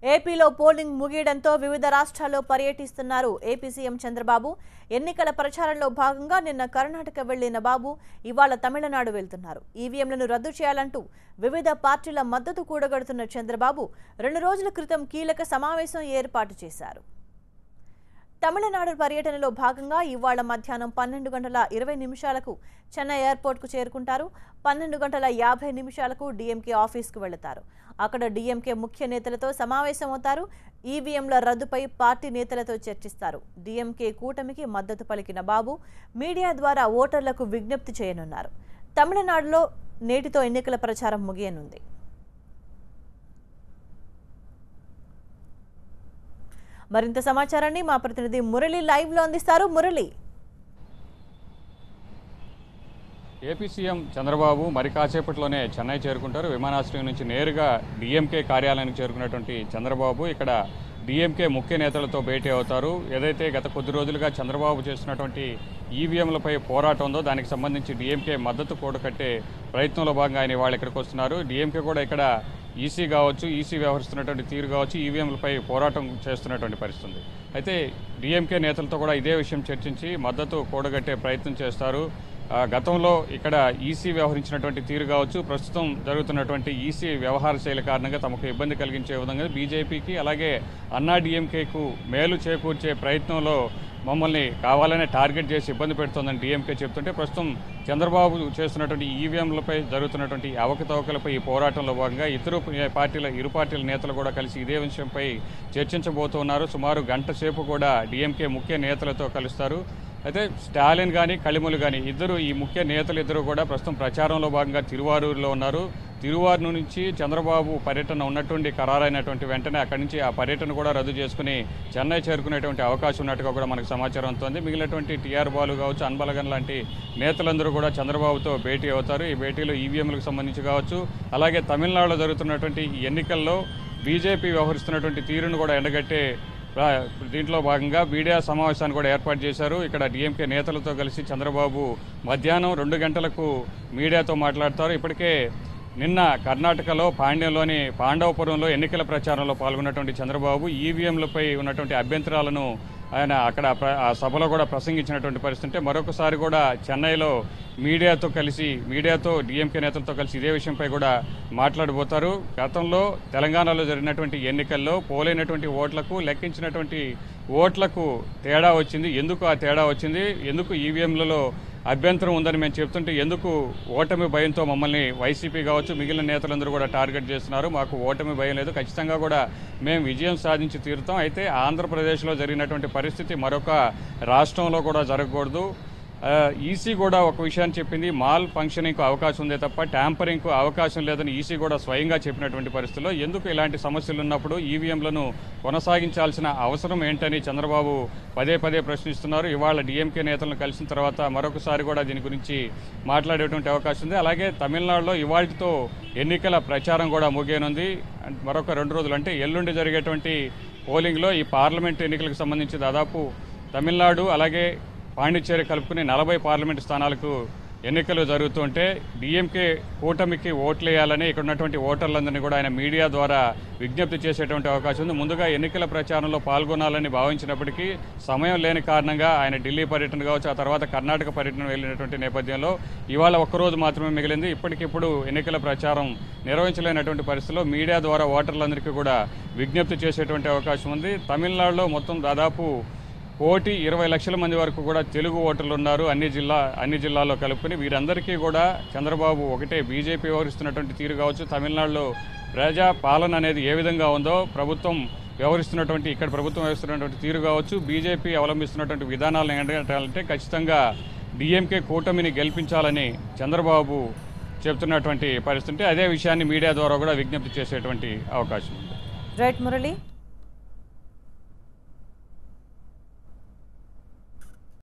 ఏపీలో పోలింగ్ ముగియడంతో వివిధ రాష్ట్రాల్లో పర్యటిస్తున్నారు ఏపీ సీఎం చంద్రబాబు. ఎన్నికల ప్రచారంలో భాగంగా నిన్న కర్ణాటక వెళ్లిన బాబు ఇవాళ తమిళనాడు వెళ్తున్నారు. ఈవీఎంలను రద్దు చేయాలంటూ వివిధ పార్టీల మద్దతు కూడగడుతున్న చంద్రబాబు 2 రోజుల క్రితం కీలక సమావేశం ఏర్పాటు చేశారు. తమిళనాడు పర్యటనలో భాగంగా ఇవాళ మధ్యాహ్నం 12 గంటల 20 నిమిషాలకు చెన్నై ఎయిర్పోర్ట్కు చేరుకుంటారు. 12 గంటల 50 నిమిషాలకు డీఎంకే ఆఫీస్కు వెళతారు. అక్కడ డీఎంకే ముఖ్య నేతలతో సమావేశమవుతారు. ఈవీఎంల రద్దుపై పార్టీ నేతలతో చర్చిస్తారు. డీఎంకే కూటమికి మద్దతు పలికిన బాబు మీడియా ద్వారా ఓటర్లకు విజ్ఞప్తి చేయనున్నారు. తమిళనాడులో నేటితో ఎన్నికల ప్రచారం ముగియనుంది. మరింత సమాచారాన్ని మా ప్రతినిధి మురళి లైవ్ లో అందిస్తారు. మురళి, ఏపీ సీఎం చంద్రబాబు మరి కాసేపట్లోనే చెన్నై చేరుకుంటారు. విమానాశ్రయం నుంచి నేరుగా డీఎంకే కార్యాలయానికి చేరుకున్నటువంటి చంద్రబాబు ఇక్కడ డీఎంకే ముఖ్య నేతలతో భేటీ అవుతారు. ఏదైతే గత కొద్ది రోజులుగా చంద్రబాబు చేస్తున్నటువంటి ఈవీఎంలపై పోరాటం ఉందో దానికి సంబంధించి డీఎంకే మద్దతు కూడకట్టే ప్రయత్నంలో భాగంగా ఆయన ఇవాళ ఇక్కడికి వస్తున్నారు. డీఎంకే కూడా ఇక్కడ ఈసీ కావచ్చు, ఈసీ వ్యవహరిస్తున్నటువంటి తీరు కావచ్చు, ఈవీఎంలపై పోరాటం చేస్తున్నటువంటి పరిస్థితి. అయితే డీఎంకే నేతలతో కూడా ఇదే విషయం చర్చించి మద్దతు కూడగట్టే ప్రయత్నం చేస్తారు. గతంలో ఇక్కడ ఈసీ వ్యవహరించినటువంటి తీరు కావచ్చు, ప్రస్తుతం జరుగుతున్నటువంటి ఈసీ వ్యవహార శైలి కారణంగా తమకు ఇబ్బంది కలిగించే విధంగా బీజేపీకి అలాగే అన్నా డీఎంకేకు మేలు చేకూర్చే ప్రయత్నంలో మమ్మల్ని కావాలనే టార్గెట్ చేసి ఇబ్బంది పెడుతోందని డీఎంకే చెప్తుంటే ప్రస్తుతం చంద్రబాబు చేస్తున్నటువంటి ఈవీఎంలపై జరుగుతున్నటువంటి అవకతవకలపై ఈ పోరాటంలో భాగంగా ఇరు పార్టీల నేతలు కూడా కలిసి ఇదే విషయంపై చర్చించబోతున్నారు. సుమారు గంట సేపు కూడా డీఎంకే ముఖ్య నేతలతో కలుస్తారు. అయితే స్టాలిన్ కానీ కళిములు కానీ ఈ ముఖ్య నేతలు ఇద్దరు కూడా ప్రస్తుతం ప్రచారంలో భాగంగా తిరువారూరులో ఉన్నారు. తిరువారూరు నుంచి చంద్రబాబు పర్యటన ఉన్నటువంటి ఖరారైనటువంటి వెంటనే అక్కడి నుంచి ఆ పర్యటన కూడా రద్దు చేసుకుని చెన్నై చేరుకునేటువంటి అవకాశం ఉన్నట్టుగా కూడా మనకు సమాచారం అవుతుంది. మిగిలినటువంటి టీఆర్ బాలు కావచ్చు, అన్బలగన్ లాంటి నేతలందరూ కూడా చంద్రబాబుతో భేటీ అవుతారు. ఈ భేటీలో ఈవీఎంలకు సంబంధించి కావచ్చు, అలాగే తమిళనాడులో జరుగుతున్నటువంటి ఎన్నికల్లో బీజేపీ వ్యవహరిస్తున్నటువంటి తీరును కూడా ఎండగట్టే దీంట్లో భాగంగా మీడియా సమావేశాన్ని కూడా ఏర్పాటు చేశారు. ఇక్కడ డీఎంకే నేతలతో కలిసి చంద్రబాబు మధ్యాహ్నం 2 గంటలకు మీడియాతో మాట్లాడతారు. ఇప్పటికే నిన్న కర్ణాటకలో పాండ్యంలోని పాండవపురంలో ఎన్నికల ప్రచారంలో పాల్గొన్నటువంటి చంద్రబాబు ఈవీఎంలపై ఉన్నటువంటి అభ్యంతరాలను ఆయన అక్కడ ఆ సభలో కూడా ప్రసంగించినటువంటి పరిస్థితి. మరొకసారి కూడా చెన్నైలో మీడియాతో డీఎంకే నేతలతో కలిసి ఇదే విషయంపై కూడా మాట్లాడబోతారు. గతంలో తెలంగాణలో జరిగినటువంటి ఎన్నికల్లో పోలైనటువంటి ఓట్లకు లెక్కించినటువంటి ఓట్లకు తేడా వచ్చింది. ఎందుకు ఆ తేడా వచ్చింది, ఎందుకు ఈవీఎంలలో అభ్యంతరం ఉందని మేము చెప్తుంటే ఎందుకు ఓటమి భయంతో మమ్మల్ని వైసీపీ కావచ్చు మిగిలిన నేతలందరూ కూడా టార్గెట్ చేస్తున్నారు. మాకు ఓటమి భయం లేదు, ఖచ్చితంగా కూడా మేము విజయం సాధించి తీరుతాం. అయితే ఆంధ్రప్రదేశ్లో జరిగినటువంటి పరిస్థితి మరొక రాష్ట్రంలో కూడా జరగకూడదు. ఈసీ కూడా ఒక విషయాన్ని చెప్పింది, మాల్ ఫంక్షనింగ్కు అవకాశం ఉందే తప్ప ట్యాంపరింగ్కు అవకాశం లేదని ఈసీ కూడా స్వయంగా చెప్పినటువంటి పరిస్థితుల్లో ఎందుకు ఇలాంటి సమస్యలు ఉన్నప్పుడు ఈవీఎంలను కొనసాగించాల్సిన అవసరం ఏంటని చంద్రబాబు పదే ప్రశ్నిస్తున్నారు. ఇవాళ డీఎంకే నేతలను కలిసిన తర్వాత మరొకసారి కూడా దీని గురించి మాట్లాడేటువంటి అవకాశం ఉంది. అలాగే తమిళనాడులో ఇవాళతో ఎన్నికల ప్రచారం కూడా ముగియనుంది. మరొక 2 రోజులు అంటే ఎల్లుండి జరిగేటువంటి పోలింగ్లో ఈ పార్లమెంట్ ఎన్నికలకు సంబంధించి దాదాపు తమిళనాడు అలాగే పాండిచ్చేరి కలుపుకుని 40 పార్లమెంటు స్థానాలకు ఎన్నికలు జరుగుతుంటే డీఎంకే కూటమికి ఓట్లేయాలని ఇక్కడ ఉన్నటువంటి ఓటర్లందరినీ కూడా ఆయన మీడియా ద్వారా విజ్ఞప్తి చేసేటువంటి అవకాశం ఉంది. ముందుగా ఎన్నికల ప్రచారంలో పాల్గొనాలని భావించినప్పటికీ సమయం లేని కారణంగా ఆయన ఢిల్లీ పర్యటన కావచ్చు, ఆ తర్వాత కర్ణాటక పర్యటన వెళ్ళినటువంటి నేపథ్యంలో ఇవాళ ఒక్కరోజు మాత్రమే మిగిలింది. ఇప్పటికిప్పుడు ఎన్నికల ప్రచారం నిర్వహించలేనటువంటి పరిస్థితుల్లో మీడియా ద్వారా ఓటర్లందరికీ కూడా విజ్ఞప్తి చేసేటువంటి అవకాశం ఉంది. తమిళనాడులో మొత్తం దాదాపు 1,20,00,000 మంది వరకు కూడా తెలుగు ఓటర్లు ఉన్నారు, అన్ని జిల్లాల్లో కలుపుకొని. వీరందరికీ కూడా చంద్రబాబు ఒకటే బీజేపీ వ్యవహరిస్తున్నటువంటి తీరు కావచ్చు, తమిళనాడులో ప్రజా పాలన అనేది ఏ విధంగా ఉందో ఇక్కడ ప్రభుత్వం వ్యవహరిస్తున్నటువంటి తీరు కావచ్చు, బీజేపీ అవలంబిస్తున్నటువంటి విధానాలను ఎండగట్టాలంటే ఖచ్చితంగా డీఎంకే కూటమిని గెలిపించాలని చంద్రబాబు చెప్తున్నటువంటి పరిస్థితి. అదే విషయాన్ని మీడియా ద్వారా కూడా విజ్ఞప్తి చేసేటువంటి అవకాశం ఉంది. రైట్ మురళి.